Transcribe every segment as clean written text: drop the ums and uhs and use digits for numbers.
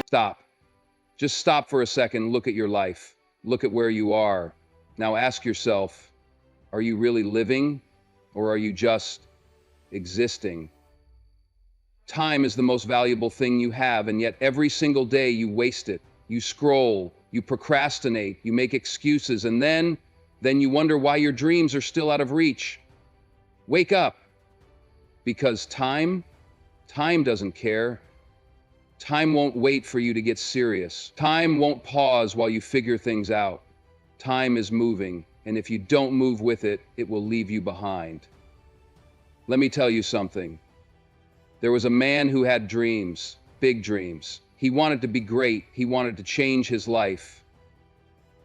Stop. Just stop for a second, look at your life. Look at where you are. Now ask yourself, are you really living or are you just existing? Time is the most valuable thing you have, and yet every single day you waste it. You scroll, you procrastinate, you make excuses, and then you wonder why your dreams are still out of reach. Wake up, because time doesn't care. Time won't wait for you to get serious. Time won't pause while you figure things out. Time is moving, and if you don't move with it, it will leave you behind. Let me tell you something. There was a man who had dreams, big dreams. He wanted to be great. He wanted to change his life.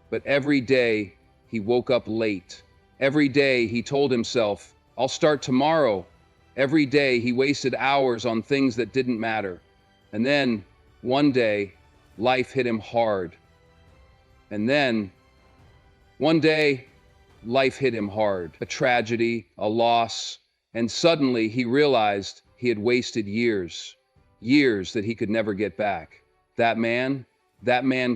But every day, he woke up late. Every day, he told himself, I'll start tomorrow. Every day, he wasted hours on things that didn't matter. And then, one day, life hit him hard. And then, one day, life hit him hard. A tragedy, a loss, and suddenly he realized he had wasted years that he could never get back. That man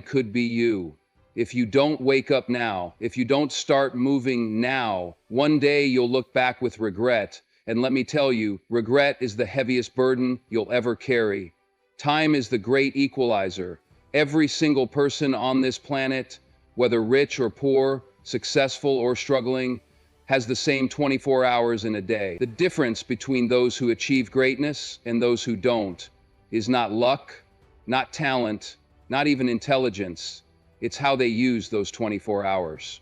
could be you. If you don't wake up now, if you don't start moving now, one day you'll look back with regret. And let me tell you, regret is the heaviest burden you'll ever carry. Time is the great equalizer. Every single person on this planet, whether rich or poor, successful or struggling, has the same 24 hours in a day. The difference between those who achieve greatness and those who don't is not luck, not talent, not even intelligence. It's how they use those 24 hours.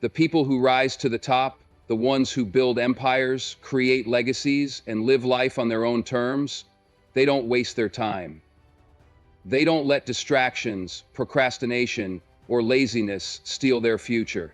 The people who rise to the top, the ones who build empires, create legacies, and live life on their own terms, they don't waste their time. They don't let distractions, procrastination, or laziness steal their future.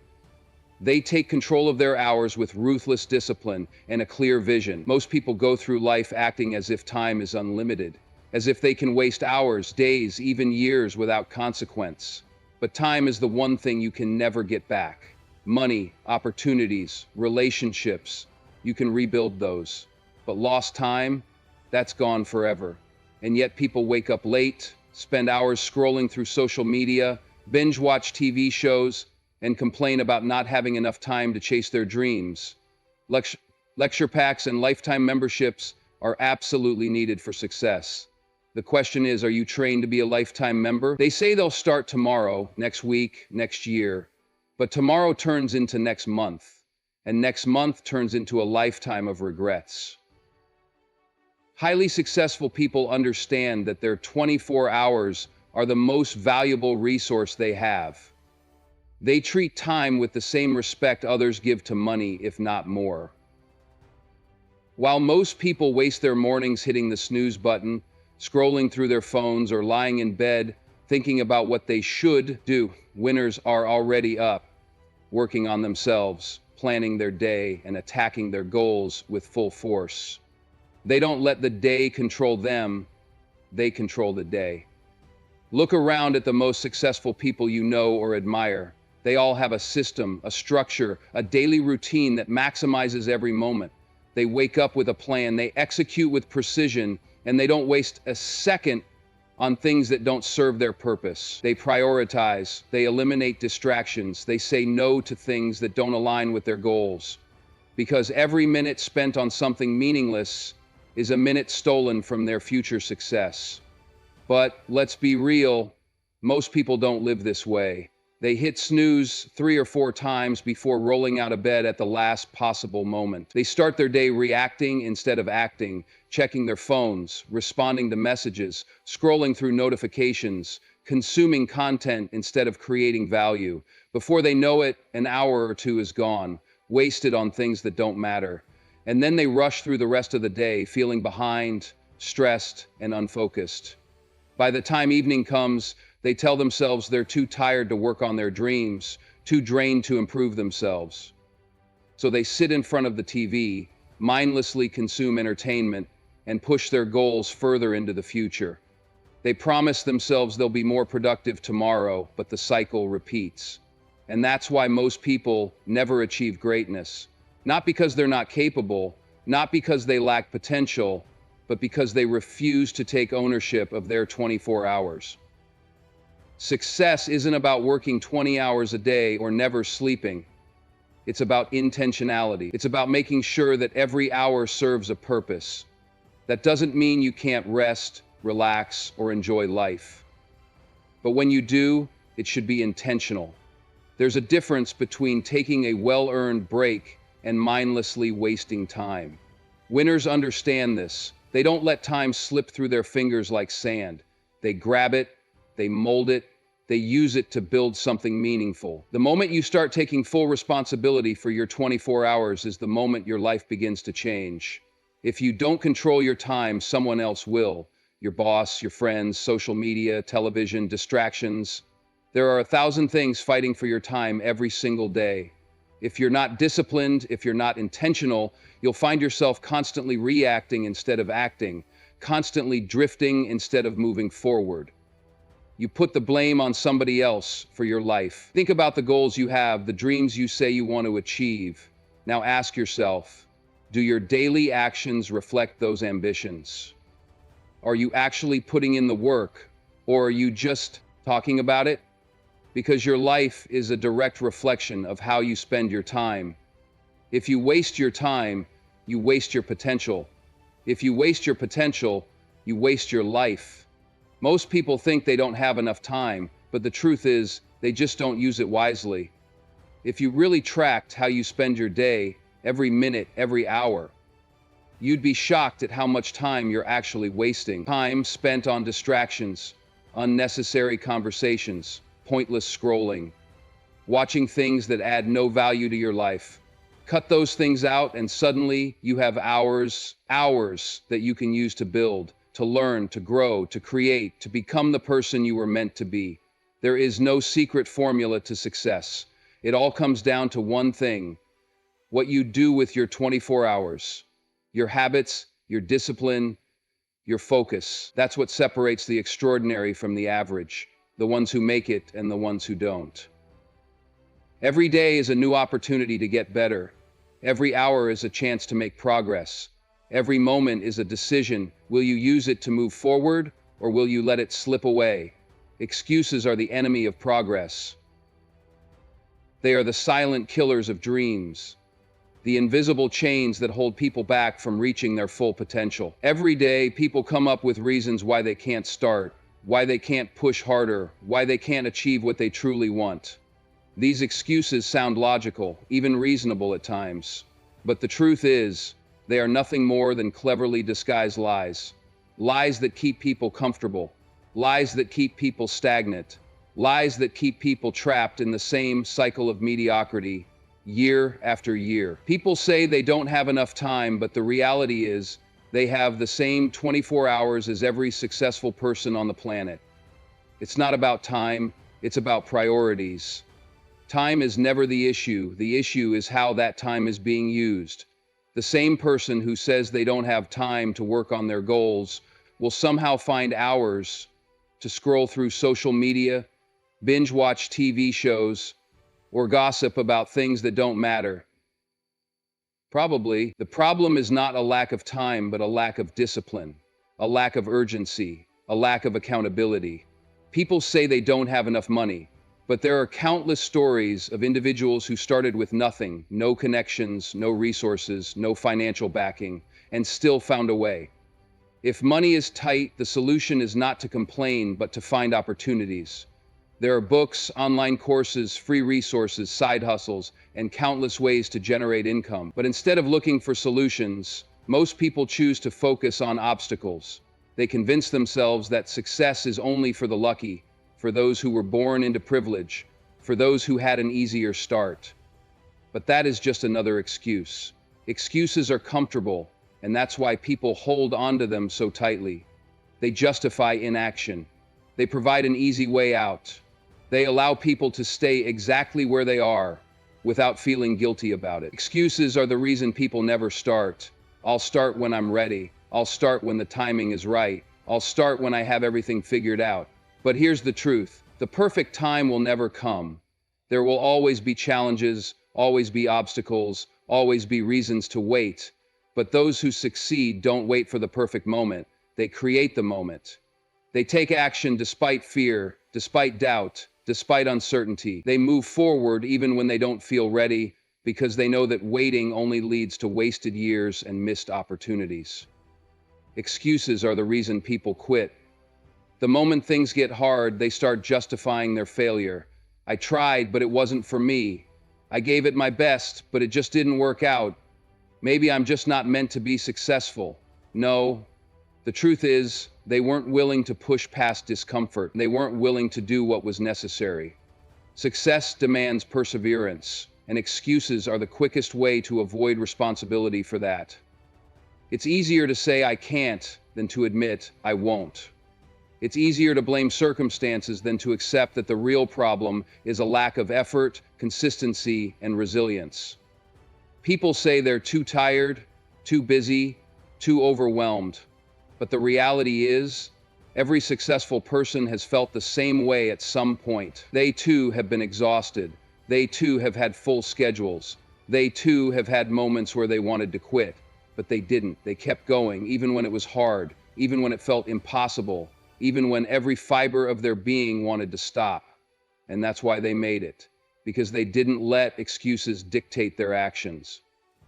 They take control of their hours with ruthless discipline and a clear vision. Most people go through life acting as if time is unlimited, as if they can waste hours, days, even years without consequence. But time is the one thing you can never get back. Money, opportunities, relationships, you can rebuild those. But lost time, that's gone forever. And yet people wake up late, spend hours scrolling through social media, binge watch TV shows, and complain about not having enough time to chase their dreams. Lecture packs and lifetime memberships are absolutely needed for success. The question is, are you trained to be a lifetime member? They say they'll start tomorrow, next week, next year, but tomorrow turns into next month, and next month turns into a lifetime of regrets. Highly successful people understand that their 24 hours are the most valuable resource they have. They treat time with the same respect others give to money, if not more. While most people waste their mornings hitting the snooze button, scrolling through their phones, or lying in bed thinking about what they should do, winners are already up, working on themselves, planning their day, and attacking their goals with full force. They don't let the day control them, they control the day. Look around at the most successful people you know or admire. They all have a system, a structure, a daily routine that maximizes every moment. They wake up with a plan, they execute with precision, and they don't waste a second on things that don't serve their purpose. They prioritize, they eliminate distractions, they say no to things that don't align with their goals. Because every minute spent on something meaningless is a minute stolen from their future success. But let's be real, most people don't live this way. They hit snooze 3 or 4 times before rolling out of bed at the last possible moment. They start their day reacting instead of acting, checking their phones, responding to messages, scrolling through notifications, consuming content instead of creating value. Before they know it, an hour or two is gone, wasted on things that don't matter. And then they rush through the rest of the day, feeling behind, stressed, and unfocused. By the time evening comes, they tell themselves they're too tired to work on their dreams, too drained to improve themselves. So they sit in front of the TV, mindlessly consume entertainment, and push their goals further into the future. They promise themselves they'll be more productive tomorrow, but the cycle repeats. And that's why most people never achieve greatness. Not because they're not capable, not because they lack potential, but because they refuse to take ownership of their 24 hours. Success isn't about working 20 hours a day or never sleeping. It's about intentionality. It's about making sure that every hour serves a purpose. That doesn't mean you can't rest, relax, or enjoy life. But when you do, it should be intentional. There's a difference between taking a well-earned break and mindlessly wasting time. Winners understand this. They don't let time slip through their fingers like sand. They grab it, they mold it, they use it to build something meaningful. The moment you start taking full responsibility for your 24 hours is the moment your life begins to change. If you don't control your time, someone else will. Your boss, your friends, social media, television, distractions. There are 1,000 things fighting for your time every single day. If you're not disciplined, if you're not intentional, you'll find yourself constantly reacting instead of acting, constantly drifting instead of moving forward. You put the blame on somebody else for your life. Think about the goals you have, the dreams you say you want to achieve. Now ask yourself, do your daily actions reflect those ambitions? Are you actually putting in the work, or are you just talking about it? Because your life is a direct reflection of how you spend your time. If you waste your time, you waste your potential. If you waste your potential, you waste your life. Most people think they don't have enough time, but the truth is, they just don't use it wisely. If you really tracked how you spend your day, every minute, every hour, you'd be shocked at how much time you're actually wasting. Time spent on distractions, unnecessary conversations, pointless scrolling, watching things that add no value to your life. Cut those things out and suddenly you have hours that you can use to build, to learn, to grow, to create, to become the person you were meant to be. There is no secret formula to success. It all comes down to one thing: what you do with your 24 hours. Your habits, your discipline, your focus. That's what separates the extraordinary from the average, the ones who make it and the ones who don't. Every day is a new opportunity to get better. Every hour is a chance to make progress. Every moment is a decision. Will you use it to move forward, or will you let it slip away? Excuses are the enemy of progress. They are the silent killers of dreams, the invisible chains that hold people back from reaching their full potential. Every day, people come up with reasons why they can't start, why they can't push harder, why they can't achieve what they truly want. These excuses sound logical, even reasonable at times. But the truth is, they are nothing more than cleverly disguised lies. Lies that keep people comfortable. Lies that keep people stagnant. Lies that keep people trapped in the same cycle of mediocrity, year after year. People say they don't have enough time, but the reality is, they have the same 24 hours as every successful person on the planet. It's not about time, it's about priorities. Time is never the issue is how that time is being used. The same person who says they don't have time to work on their goals will somehow find hours to scroll through social media, binge watch TV shows, or gossip about things that don't matter. Probably, the problem is not a lack of time, but a lack of discipline, a lack of urgency, a lack of accountability. People say they don't have enough money, but there are countless stories of individuals who started with nothing, no connections, no resources, no financial backing, and still found a way. If money is tight, the solution is not to complain, but to find opportunities. There are books, online courses, free resources, side hustles, and countless ways to generate income. But instead of looking for solutions, most people choose to focus on obstacles. They convince themselves that success is only for the lucky, for those who were born into privilege, for those who had an easier start. But that is just another excuse. Excuses are comfortable, and that's why people hold on to them so tightly. They justify inaction. They provide an easy way out. They allow people to stay exactly where they are without feeling guilty about it. Excuses are the reason people never start. I'll start when I'm ready. I'll start when the timing is right. I'll start when I have everything figured out. But here's the truth. The perfect time will never come. There will always be challenges, always be obstacles, always be reasons to wait. But those who succeed don't wait for the perfect moment. They create the moment. They take action despite fear, despite doubt, despite uncertainty. They move forward even when they don't feel ready, because they know that waiting only leads to wasted years and missed opportunities. Excuses are the reason people quit. The moment things get hard, they start justifying their failure. I tried, but it wasn't for me. I gave it my best, but it just didn't work out. Maybe I'm just not meant to be successful. No, the truth is, they weren't willing to push past discomfort. They weren't willing to do what was necessary. Success demands perseverance, and excuses are the quickest way to avoid responsibility for that. It's easier to say I can't than to admit I won't. It's easier to blame circumstances than to accept that the real problem is a lack of effort, consistency, and resilience. People say they're too tired, too busy, too overwhelmed. But the reality is, every successful person has felt the same way at some point. They too have been exhausted. They too have had full schedules. They too have had moments where they wanted to quit. But they didn't. They kept going, even when it was hard, even when it felt impossible, even when every fiber of their being wanted to stop. And that's why they made it, because they didn't let excuses dictate their actions.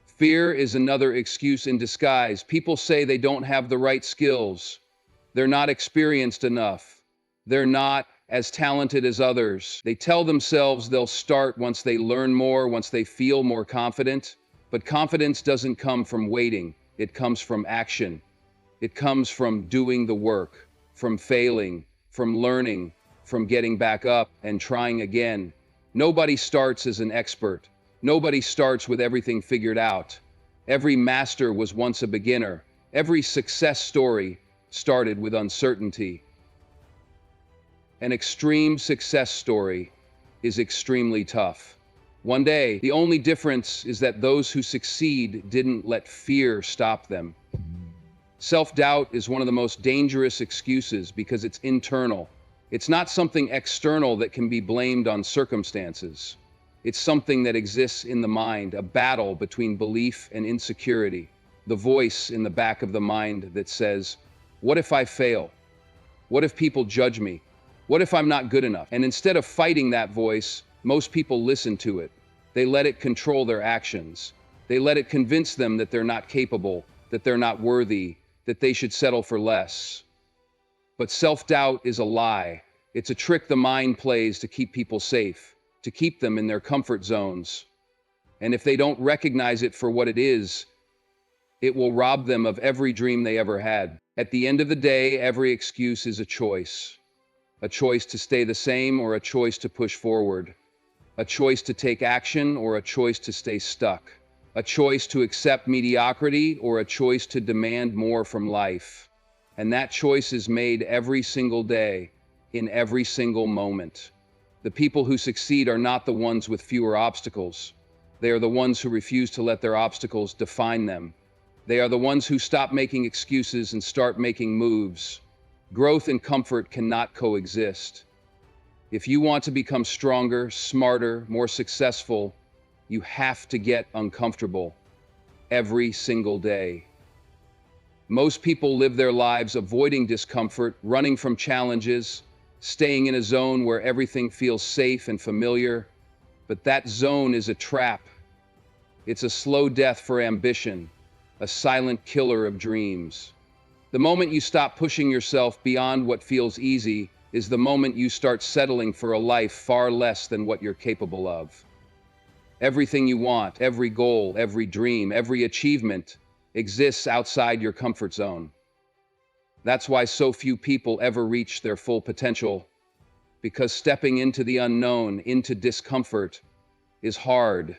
Fear is another excuse in disguise. People say they don't have the right skills. They're not experienced enough. They're not as talented as others. They tell themselves they'll start once they learn more, once they feel more confident. But confidence doesn't come from waiting. It comes from action. It comes from doing the work, from failing, from learning, from getting back up and trying again. Nobody starts as an expert. Nobody starts with everything figured out. Every master was once a beginner. Every success story started with uncertainty. An extreme success story is extremely tough. One day, the only difference is that those who succeed didn't let fear stop them. Self-doubt is one of the most dangerous excuses because it's internal. It's not something external that can be blamed on circumstances. It's something that exists in the mind, a battle between belief and insecurity. The voice in the back of the mind that says, what if I fail? What if people judge me? What if I'm not good enough? And instead of fighting that voice, most people listen to it. They let it control their actions. They let it convince them that they're not capable, that they're not worthy, that they should settle for less. But self-doubt is a lie. It's a trick the mind plays to keep people safe, to keep them in their comfort zones. And if they don't recognize it for what it is, it will rob them of every dream they ever had. At the end of the day, every excuse is a choice. A choice to stay the same or a choice to push forward. A choice to take action or a choice to stay stuck. A choice to accept mediocrity or a choice to demand more from life. And that choice is made every single day, in every single moment. The people who succeed are not the ones with fewer obstacles. They are the ones who refuse to let their obstacles define them. They are the ones who stop making excuses and start making moves. Growth and comfort cannot coexist. If you want to become stronger, smarter, more successful, you have to get uncomfortable every single day. Most people live their lives avoiding discomfort, running from challenges, staying in a zone where everything feels safe and familiar. But that zone is a trap. It's a slow death for ambition, a silent killer of dreams. The moment you stop pushing yourself beyond what feels easy is the moment you start settling for a life far less than what you're capable of. Everything you want, every goal, every dream, every achievement exists outside your comfort zone. That's why so few people ever reach their full potential, because stepping into the unknown, into discomfort, is hard.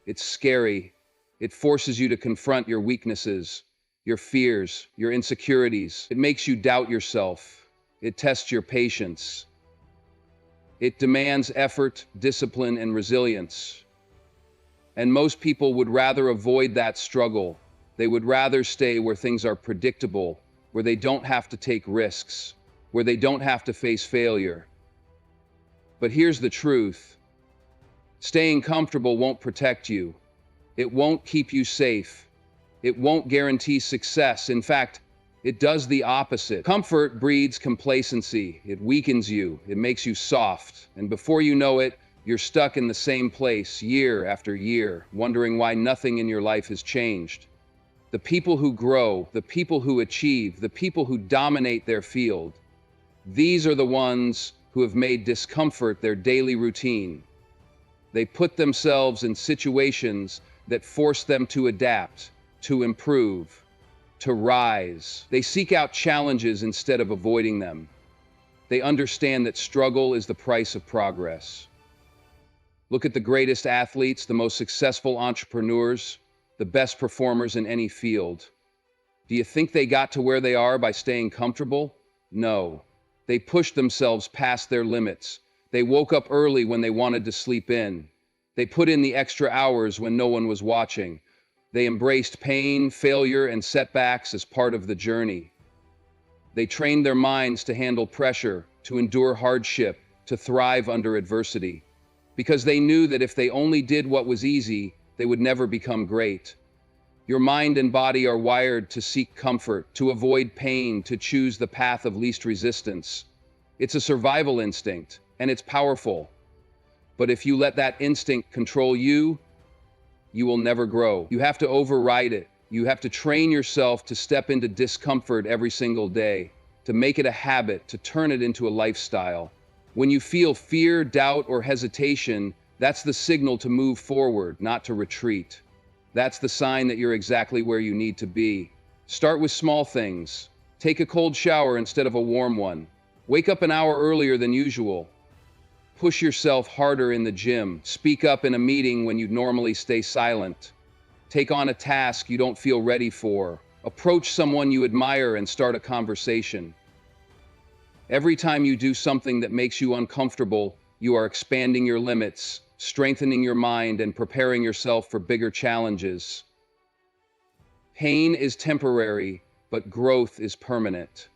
It's scary. It forces you to confront your weaknesses, your fears, your insecurities. It makes you doubt yourself. It tests your patience. It demands effort, discipline, and resilience. And most people would rather avoid that struggle. They would rather stay where things are predictable, where they don't have to take risks, where they don't have to face failure. But here's the truth. Staying comfortable won't protect you. It won't keep you safe. It won't guarantee success. In fact, it does the opposite. Comfort breeds complacency. It weakens you. It makes you soft. And before you know it, you're stuck in the same place year after year, wondering why nothing in your life has changed. The people who grow, the people who achieve, the people who dominate their field, these are the ones who have made discomfort their daily routine. They put themselves in situations that force them to adapt, to improve, to rise. They seek out challenges instead of avoiding them. They understand that struggle is the price of progress. Look at the greatest athletes, the most successful entrepreneurs, the best performers in any field. Do you think they got to where they are by staying comfortable? No. They pushed themselves past their limits. They woke up early when they wanted to sleep in. They put in the extra hours when no one was watching. They embraced pain, failure, and setbacks as part of the journey. They trained their minds to handle pressure, to endure hardship, to thrive under adversity. Because they knew that if they only did what was easy, they would never become great. Your mind and body are wired to seek comfort, to avoid pain, to choose the path of least resistance. It's a survival instinct, and it's powerful. But if you let that instinct control you, you will never grow. You have to override it. You have to train yourself to step into discomfort every single day, to make it a habit, to turn it into a lifestyle. When you feel fear, doubt, or hesitation, that's the signal to move forward, not to retreat. That's the sign that you're exactly where you need to be. Start with small things. Take a cold shower instead of a warm one. Wake up an hour earlier than usual. Push yourself harder in the gym. Speak up in a meeting when you'd normally stay silent. Take on a task you don't feel ready for. Approach someone you admire and start a conversation. Every time you do something that makes you uncomfortable, you are expanding your limits, strengthening your mind, and preparing yourself for bigger challenges. Pain is temporary, but growth is permanent.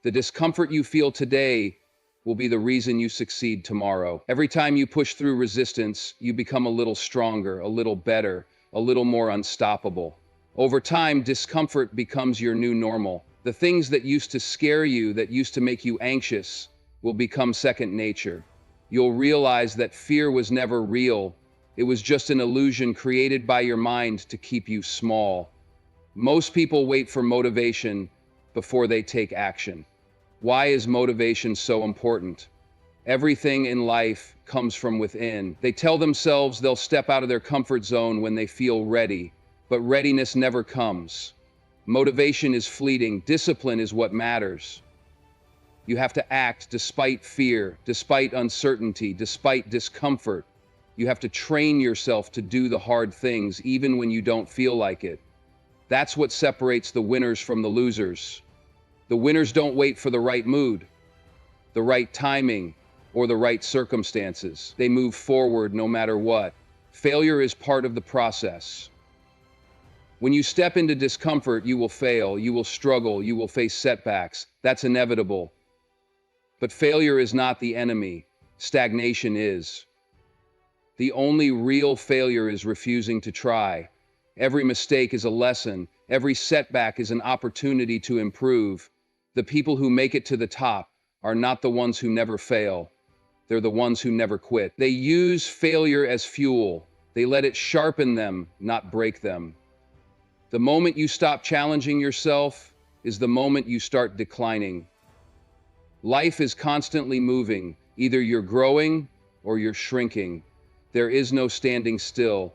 The discomfort you feel today will be the reason you succeed tomorrow. Every time you push through resistance, you become a little stronger, a little better, a little more unstoppable. Over time, discomfort becomes your new normal. The things that used to scare you, that used to make you anxious, will become second nature. You'll realize that fear was never real. It was just an illusion created by your mind to keep you small. Most people wait for motivation before they take action. Why is motivation so important? Everything in life comes from within. They tell themselves they'll step out of their comfort zone when they feel ready, but readiness never comes. Motivation is fleeting. Discipline is what matters. You have to act despite fear, despite uncertainty, despite discomfort. You have to train yourself to do the hard things even when you don't feel like it. That's what separates the winners from the losers. The winners don't wait for the right mood, the right timing, or the right circumstances. They move forward no matter what. Failure is part of the process. When you step into discomfort, you will fail, you will struggle, you will face setbacks. That's inevitable. But failure is not the enemy. Stagnation is. The only real failure is refusing to try. Every mistake is a lesson. Every setback is an opportunity to improve. The people who make it to the top are not the ones who never fail. They're the ones who never quit. They use failure as fuel. They let it sharpen them, not break them. The moment you stop challenging yourself is the moment you start declining. Life is constantly moving. Either you're growing or you're shrinking. There is no standing still.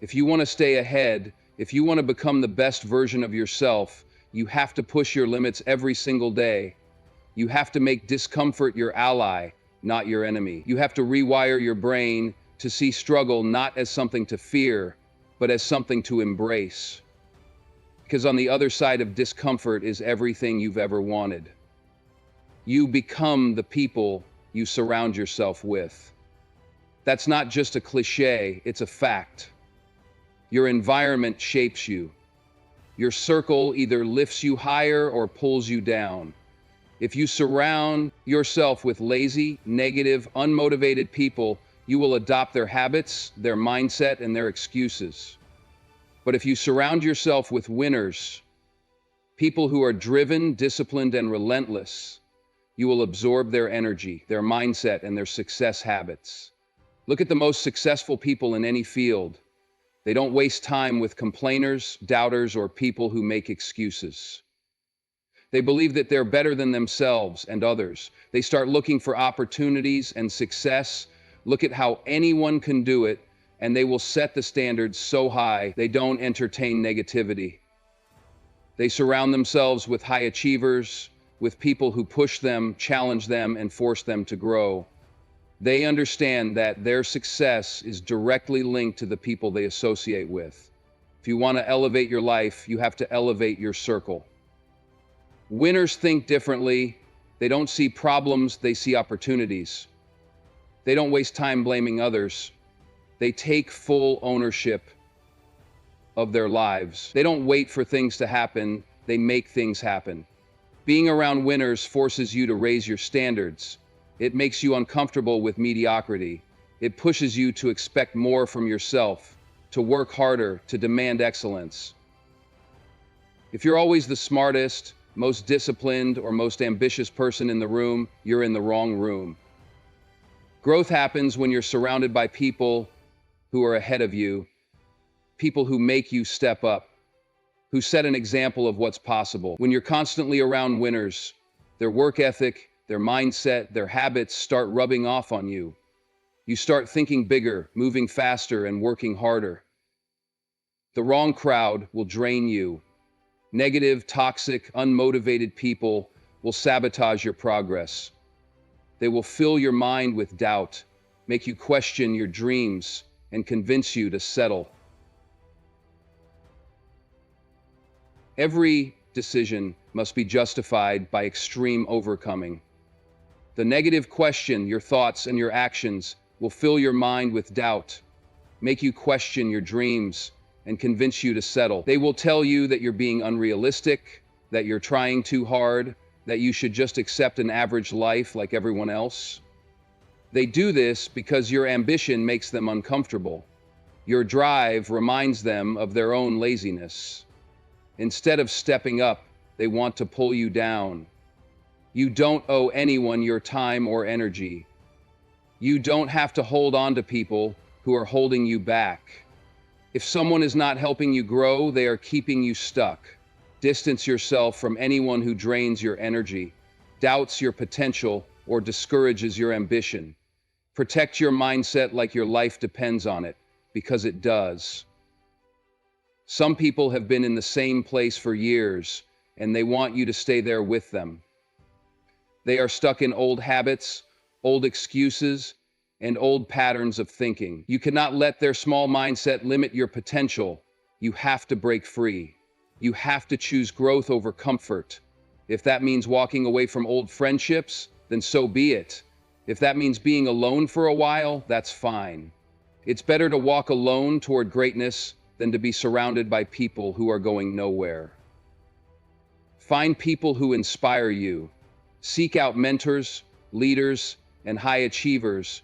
If you want to stay ahead, if you want to become the best version of yourself, you have to push your limits every single day. You have to make discomfort your ally, not your enemy. You have to rewire your brain to see struggle not as something to fear, but as something to embrace. Because on the other side of discomfort is everything you've ever wanted. You become the people you surround yourself with. That's not just a cliche, it's a fact. Your environment shapes you. Your circle either lifts you higher or pulls you down. If you surround yourself with lazy, negative, unmotivated people, you will adopt their habits, their mindset, and their excuses. But if you surround yourself with winners, people who are driven, disciplined, and relentless, you will absorb their energy, their mindset, and their success habits. Look at the most successful people in any field. They don't waste time with complainers, doubters, or people who make excuses. They believe that they're better than themselves and others. They start looking for opportunities and success. Look at how anyone can do it, and they will set the standards so high they don't entertain negativity. They surround themselves with high achievers, with people who push them, challenge them, and force them to grow. They understand that their success is directly linked to the people they associate with. If you want to elevate your life, you have to elevate your circle. Winners think differently. They don't see problems, they see opportunities. They don't waste time blaming others. They take full ownership of their lives. They don't wait for things to happen, they make things happen. Being around winners forces you to raise your standards. It makes you uncomfortable with mediocrity. It pushes you to expect more from yourself, to work harder, to demand excellence. If you're always the smartest, most disciplined, or most ambitious person in the room, you're in the wrong room. Growth happens when you're surrounded by people who are ahead of you, people who make you step up, who set an example of what's possible. When you're constantly around winners, their work ethic, their mindset, their habits start rubbing off on you. You start thinking bigger, moving faster, and working harder. The wrong crowd will drain you. Negative, toxic, unmotivated people will sabotage your progress. They will fill your mind with doubt, make you question your dreams, and convince you to settle. Every decision must be justified by extreme overcoming. The negative question, your thoughts and your actions, will fill your mind with doubt, make you question your dreams, and convince you to settle. They will tell you that you're being unrealistic, that you're trying too hard, that you should just accept an average life like everyone else. They do this because your ambition makes them uncomfortable. Your drive reminds them of their own laziness. Instead of stepping up, they want to pull you down. You don't owe anyone your time or energy. You don't have to hold on to people who are holding you back. If someone is not helping you grow, they are keeping you stuck. Distance yourself from anyone who drains your energy, doubts your potential, or discourages your ambition. Protect your mindset like your life depends on it, because it does. Some people have been in the same place for years, and they want you to stay there with them. They are stuck in old habits, old excuses, and old patterns of thinking. You cannot let their small mindset limit your potential. You have to break free. You have to choose growth over comfort. If that means walking away from old friendships, then so be it. If that means being alone for a while, that's fine. It's better to walk alone toward greatness than to be surrounded by people who are going nowhere. Find people who inspire you. Seek out mentors, leaders, and high achievers.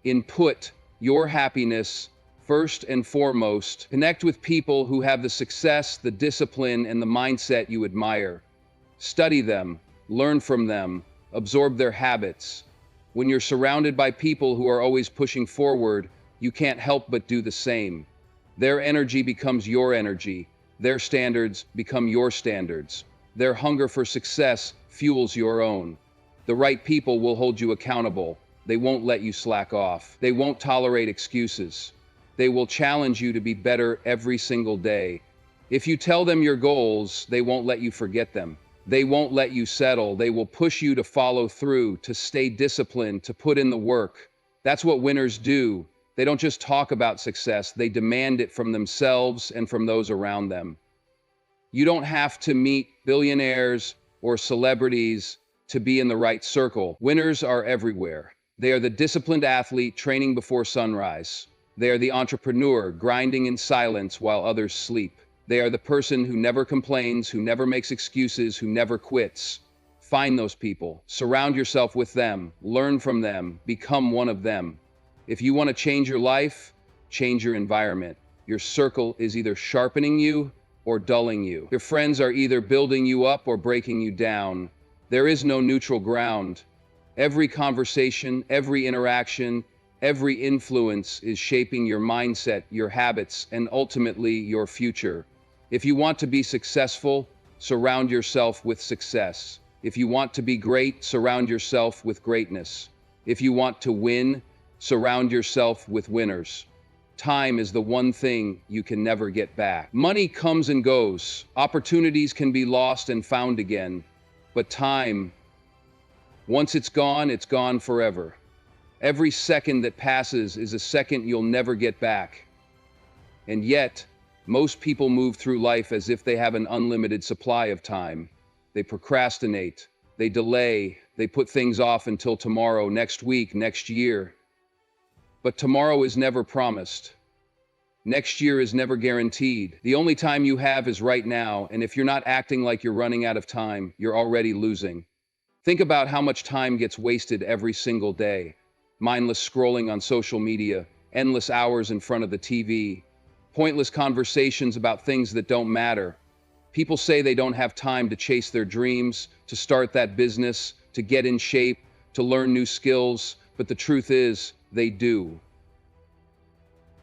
Input your happiness first and foremost. Connect with people who have the success, the discipline, and the mindset you admire. Study them, learn from them, absorb their habits. When you're surrounded by people who are always pushing forward, you can't help but do the same. Their energy becomes your energy. Their standards become your standards. Their hunger for success fuels your own. The right people will hold you accountable. They won't let you slack off. They won't tolerate excuses. They will challenge you to be better every single day. If you tell them your goals, they won't let you forget them. They won't let you settle. They will push you to follow through, to stay disciplined, to put in the work. That's what winners do. They don't just talk about success, they demand it from themselves and from those around them. You don't have to meet billionaires or celebrities to be in the right circle. Winners are everywhere. They are the disciplined athlete training before sunrise. They are the entrepreneur grinding in silence while others sleep. They are the person who never complains, who never makes excuses, who never quits. Find those people. Surround yourself with them. Learn from them. Become one of them. If you want to change your life, change your environment. Your circle is either sharpening you or dulling you. Your friends are either building you up or breaking you down. There is no neutral ground. Every conversation, every interaction, every influence is shaping your mindset, your habits, and ultimately your future. If you want to be successful, surround yourself with success. If you want to be great, surround yourself with greatness. If you want to win, surround yourself with winners. Time is the one thing you can never get back. Money comes and goes. Opportunities can be lost and found again. But time, once it's gone forever. Every second that passes is a second you'll never get back. And yet, most people move through life as if they have an unlimited supply of time. They procrastinate, they delay, they put things off until tomorrow, next week, next year. But tomorrow is never promised. Next year is never guaranteed. The only time you have is right now, and if you're not acting like you're running out of time, you're already losing. Think about how much time gets wasted every single day. Mindless scrolling on social media, endless hours in front of the TV, pointless conversations about things that don't matter. People say they don't have time to chase their dreams, to start that business, to get in shape, to learn new skills, but the truth is, they do.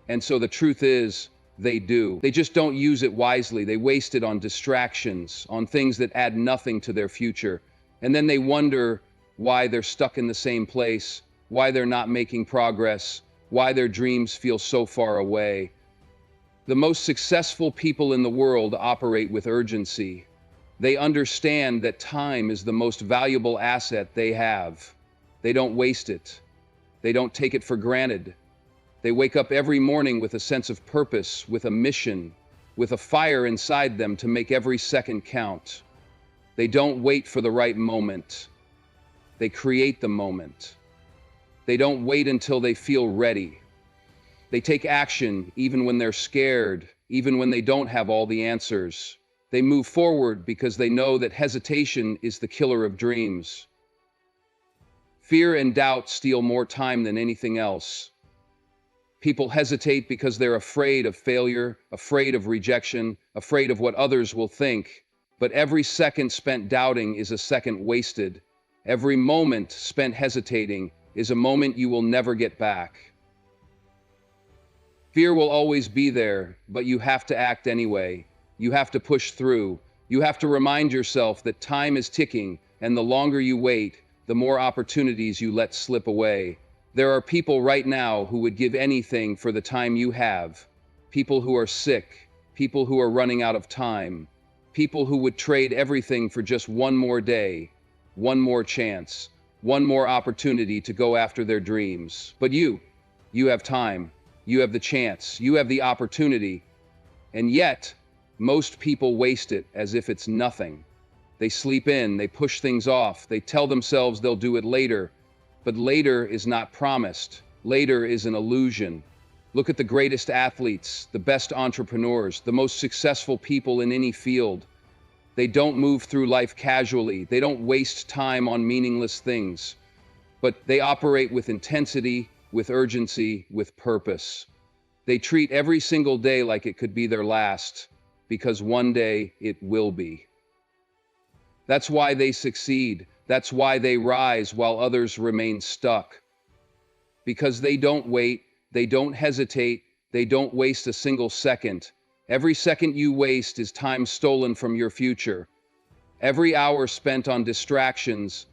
And so the truth is, they do. They just don't use it wisely. They waste it on distractions, on things that add nothing to their future. And then they wonder why they're stuck in the same place, why they're not making progress, why their dreams feel so far away. The most successful people in the world operate with urgency. They understand that time is the most valuable asset they have. They don't waste it. They don't take it for granted. They wake up every morning with a sense of purpose, with a mission, with a fire inside them to make every second count. They don't wait for the right moment. They create the moment. They don't wait until they feel ready. They take action even when they're scared, even when they don't have all the answers. They move forward because they know that hesitation is the killer of dreams. Fear and doubt steal more time than anything else. People hesitate because they're afraid of failure, afraid of rejection, afraid of what others will think. But every second spent doubting is a second wasted. Every moment spent hesitating is a moment you will never get back. Fear will always be there, but you have to act anyway. You have to push through. You have to remind yourself that time is ticking, and the longer you wait, the more opportunities you let slip away. There are people right now who would give anything for the time you have. People who are sick, people who are running out of time, people who would trade everything for just one more day, one more chance, one more opportunity to go after their dreams. But you have time, you have the chance, you have the opportunity, and yet, most people waste it as if it's nothing. They sleep in, they push things off, they tell themselves they'll do it later. But later is not promised. Later is an illusion. Look at the greatest athletes, the best entrepreneurs, the most successful people in any field. They don't move through life casually. They don't waste time on meaningless things. But they operate with intensity, with urgency, with purpose. They treat every single day like it could be their last, because one day it will be. That's why they succeed. That's why they rise while others remain stuck. Because they don't wait, they don't hesitate, they don't waste a single second. Every second you waste is time stolen from your future. Every hour spent on distractions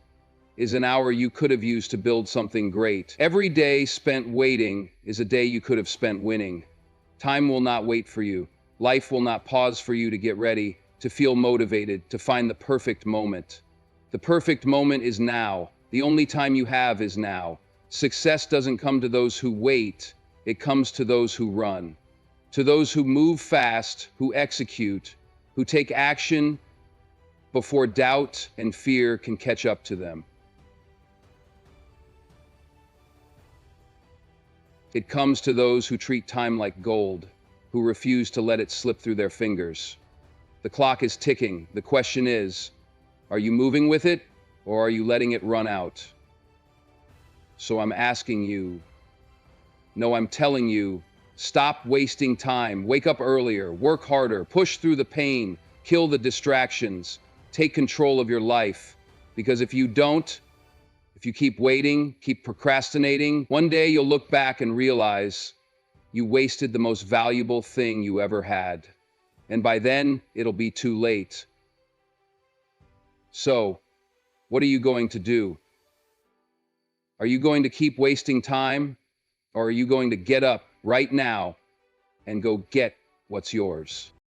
is an hour you could have used to build something great. Every day spent waiting is a day you could have spent winning. Time will not wait for you. Life will not pause for you to get ready, to feel motivated, to find the perfect moment. The perfect moment is now. The only time you have is now. Success doesn't come to those who wait. It comes to those who run. To those who move fast, who execute, who take action before doubt and fear can catch up to them. It comes to those who treat time like gold, who refuse to let it slip through their fingers. The clock is ticking. The question is, are you moving with it, or are you letting it run out? So I'm asking you, no, I'm telling you, Stop wasting time. Wake up earlier, work harder, push through the pain, kill the distractions, take control of your life. Because if you don't, if you keep waiting, keep procrastinating, one day you'll look back and realize you wasted the most valuable thing you ever had. And by then, it'll be too late. So, what are you going to do? Are you going to keep wasting time? Or are you going to get up right now and go get what's yours?